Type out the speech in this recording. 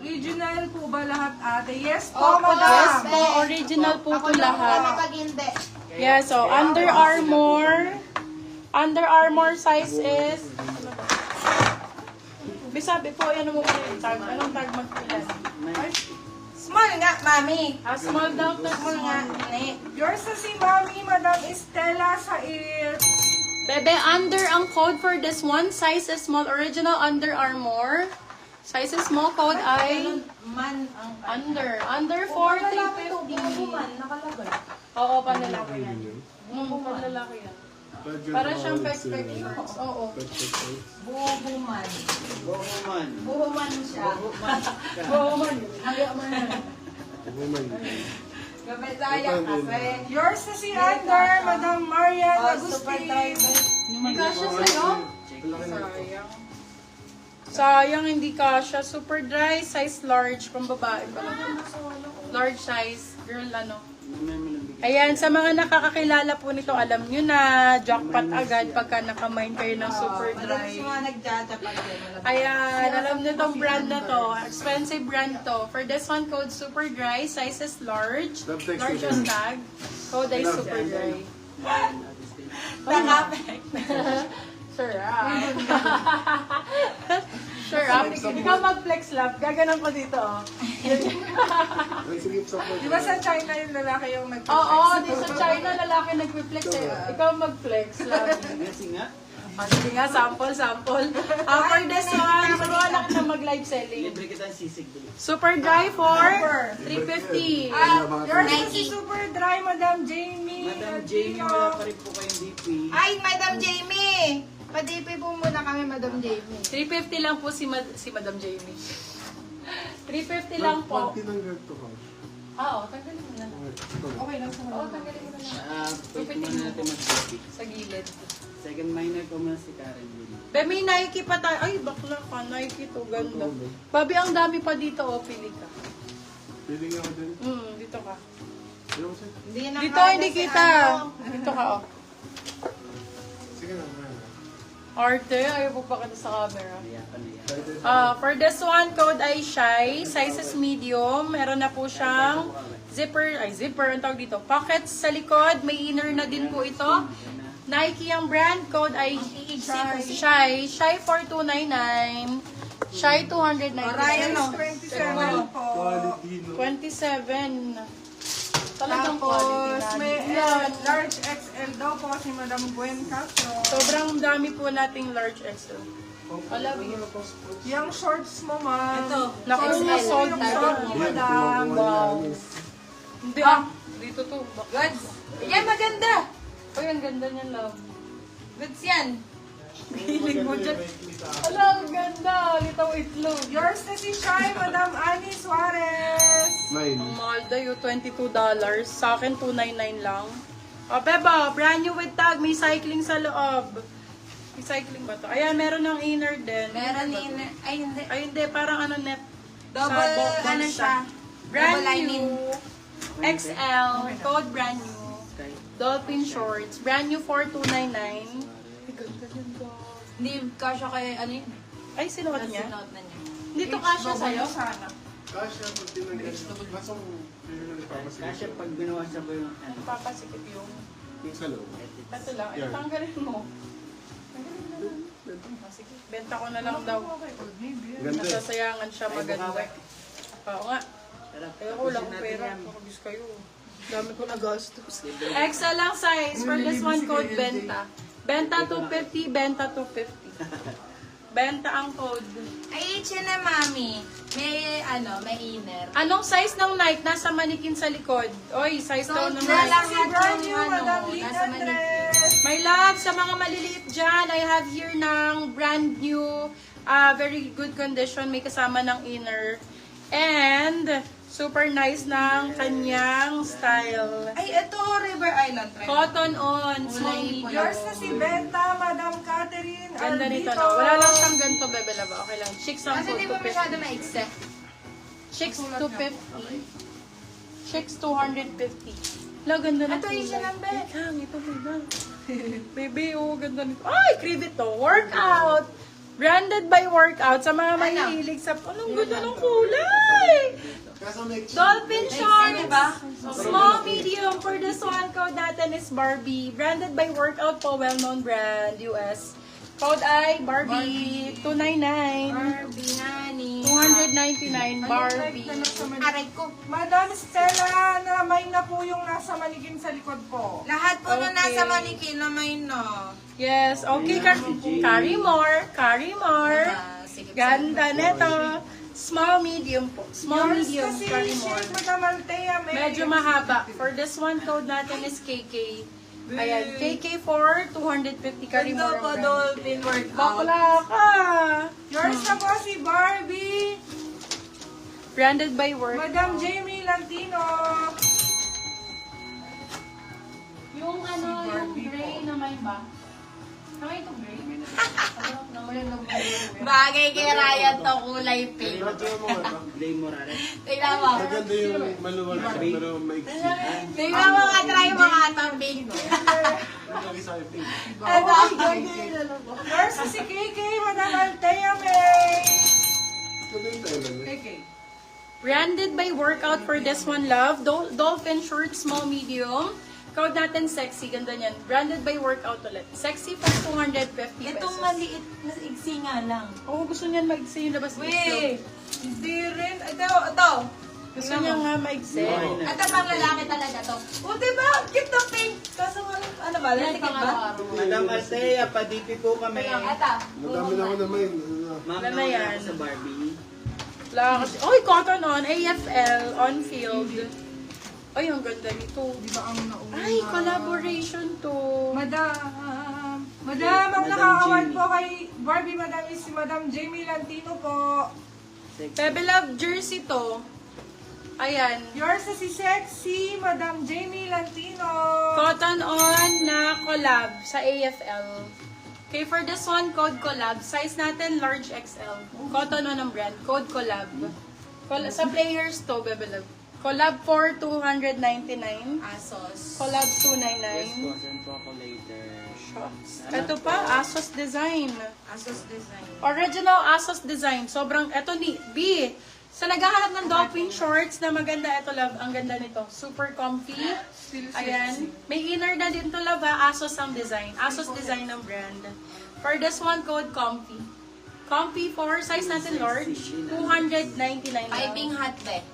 Original po ba lahat, ate? Yes po, Opo, madam. yes po, original po Ako ito lang po lahat. kapag hindi. Yeah, so Under Armour size is, sabi po, yan mo yung tag. Anong tag magpilan? Small nga, mami. Small daw to. Small nga. Yours na si Mami, Madam Estela Sair. Bebe, under ang code for this one, size is small, original Under Armour. Size is small, code ay Man ang... under. Under 40-50. Nakalagay. Oo, panlalaki yan. Panlalaki yan. Para siyang pek-pek shorts. Oo. Buhuman. Bohoman. Buhuman siya. Bohoman. Gabay tayo kasi. Yours na si Under, Madam Marian Super Agustin. driver. Hindi kasha sa'yo? Sayang. Sayang, hindi kasha. Super dry, size large. Kung babae pa lang. Large size. Girl, ano. Ayan, sa mga nakakakilala po nito, alam nyo na, jackpot agad pagka nakamain kayo ng super Madalas dry. yung mga nagjajapan din. Ayan, alam nyo tong brand na to. Expensive brand to. For this one, code super dry. Size is large. Large on tag. Code ay super dry. Takapek. Sure, Sure, ikaw mag-flex love. Gaganon ko dito, oh. Di ba sa China yung lalaki yung nag Oo, di sa China, lalaki nag-flex eh. Ikaw mag-flex love. Kasi nga, Sige nga, sample. For this one, turuan na kita mag-live selling. libre kita ang sisig dito. Super dry for 350. Yours na si Super Dry, Madam Jamie. Madam Jamie, wala pa rin po kayong DP. Ay, Madam Jamie! Pa-DP po muna kami, Madam Jamie. 350 lang po si Madam Jamie. 350 lang po. Oo, tanggalin mo na lang. Okay lang sa mga. Oo, tanggalin mo na lang. Pwede mo natin mag-DP. Sa gilid. Second minor ko muna si Karen Lynn. Be, may Nike pa tayo. Ay, bakla ka. Nike to. Ganda. Babi, ang dami pa dito. O, pili ka. Pili nga ako din. Dito ka. Ayaw ko sa'yo. Hindi Dito, hindi kita. Dito ka, o. Sige na. Arte, ayaw po pa kita sa camera. Iyakan na yan. For this one, code ay Shy. Size is medium. Meron na po siyang zipper. Ang tawag dito. Pockets sa likod. May inner na din po ito. Nike ang brand. Code ay Shy. Shy 4299. Shy 299. Orion, no? 27 po. Quality, no? 27. Talagang quality Tapos na. may Yan. large XL daw po si Madam Gwen Castro. Sobrang dami po nating large XL. Alam mo. Yung shorts mo, ma'am. Ito. Naku, Yung sold yung na. short mo, madam. Wow. Hindi dito to. Goods. Yan, maganda. Uy, ang ganda niya, love. Goods yan. Hilig mo dyan. Ala, ang ganda. Litaw itlog. Yours na si Shy, Madam Annie Suarez. Mine. Ang mahal daw, $22. Sa akin, $299 lang. O, Beba, brand new with tag. May cycling sa loob. May cycling ba to? Ayan, meron ng inner din. Meron din. Ay, hindi. Ay, hindi. Parang ano net. Double, box ano siya? Brand Double lining. new. XL. Code brand new. Dolphin shorts. Brand new 4299. Hindi kasha kay ano yun? Ay, sinuot niya? Sinuot na niya. Dito kasya sa'yo? Sana. Kasha, pag tinanggal. Kaso, hindi na nagpapasigil. Kasi pag binawasan ko yung ano, Papasikip yung... Yung sa loob. Ito lang. Ay, Yan. tanggalin mo. Tanggalin mo na lang. Ah, sige. Benta ko na lang daw. Ganda. Nasasayangan siya maganda. Oo nga. sarap. Kaya ko lang Tapusin natin pera. yan. Makagis kayo. Dami ko nagastos. Extra lang size. For this one code, benta. Benta 250, benta 250. Benta ang code. Ay, siya na, mami. May, may inner. Anong size ng Nike? Nasa manikin sa likod. Oy, size daw ng na Nike. lang Si brand new, yung, Madam Lynn nasa manipis. Andres. My love, sa mga maliliit dyan, I have here ng brand new, very good condition. May kasama ng inner. And, super nice ng kanyang style. Ay, ito, River Island. Cotton on, small Kulay medium. Yours na si Benta, Madam Catherine Ganda nito, Albito. no? Wala lang siyang ganito, bebe laba. Okay lang. Chicks ang Kasi di ba 250. masyado maikse? Chicks 250. Chicks 250. La, ganda na Ito, isa lang, be. Ito, bebe. Bebe, oh, ganda nito. Ay, crave to. Workout! Branded by Workout sa mga mahihilig sa... Anong ganda ng kulay! Kaso may Dolphin shorts! diba? Small, medium. For this one, code natin is Barbie. Branded by Workout po, well-known brand, US. Code ay Barbie, 299. Barbie, nani. 299 Barbie. Aray ko. Madam Stella, namay na po yung nasa manikin sa likod po. Lahat po na Okay. nasa manikin na may no. Yes, okay. Carry more. Carry more. Sige, Ganda neto. Small, medium po. Small, Yours medium, kasi, carry more. shade Madam Althea, may... Medyo mahaba. For this one, code natin is KK. Ayan, KK for 250 carry more. Ganda po, Dolphin Workout. Bakla ka! Yours na po si Barbie. Branded by Work. Madam Jamie Lantino. Yung ano, yung gray na may ba? Nakay ito gray? Bagay kay Ryan to kulay pink. Tingnan mo nga. Blay Morales. Tingnan mo. Maganda yung maluwag pero maiksi. Tingnan mo nga try mo nga ito pink. Lagi sa akin. Yours na si KK, Madam Althea May. Ganda yung Thailand eh. Branded by Workout for this one, love. Dolphin short, small, medium. Code natin sexy, ganda niyan. Branded by Workout ulit. Sexy for 250 pesos. Itong maliit na iksi nga lang. Oo, gusto niyan maigsi yung labas ng itlog. Weh! Hindi rin. Ito. Gusto niya nga maigsi. Ito pang lalaki talaga to. O diba? Cute na pink. Kaso ano ba? Latikit ba? Madam Althea, pa-DP po kami. Ito. Madami na ako naman. Ma'am, Ano na nawala yan? ako sa Barbie. Wala kasi. Oy, cotton on. AFL, on field. Ay, ang ganda nito. Di ba ang nauna? Ay, collaboration to. Madam, ang Madam naka-award Jamie. po kay Barbie, Madam, is si Madam Jamie Lantino po. Sexy. Bebe Love jersey to. Ayan. Yours na si Sexy, Madam Jamie Lantino. Cotton on na collab sa AFL. Okay, for this one, code collab. Size natin, large XL. Cotton on ang brand. Code collab. Sa players to, Bebe Love. Collab for 299. Asos. Collab Yes po, 299. send po ako later. Ito pa, Asos design. Asos design. Original Asos design. Sobrang, eto ni B. Sa naghahanap ng dolphin shorts na maganda, ito love, ang ganda nito. Super comfy. Ayan. May inner na din to love ha. Asos ang design. Asos design ng brand. For this one, code comfy. Comfy for size natin large. 299 lang. Piping hot be.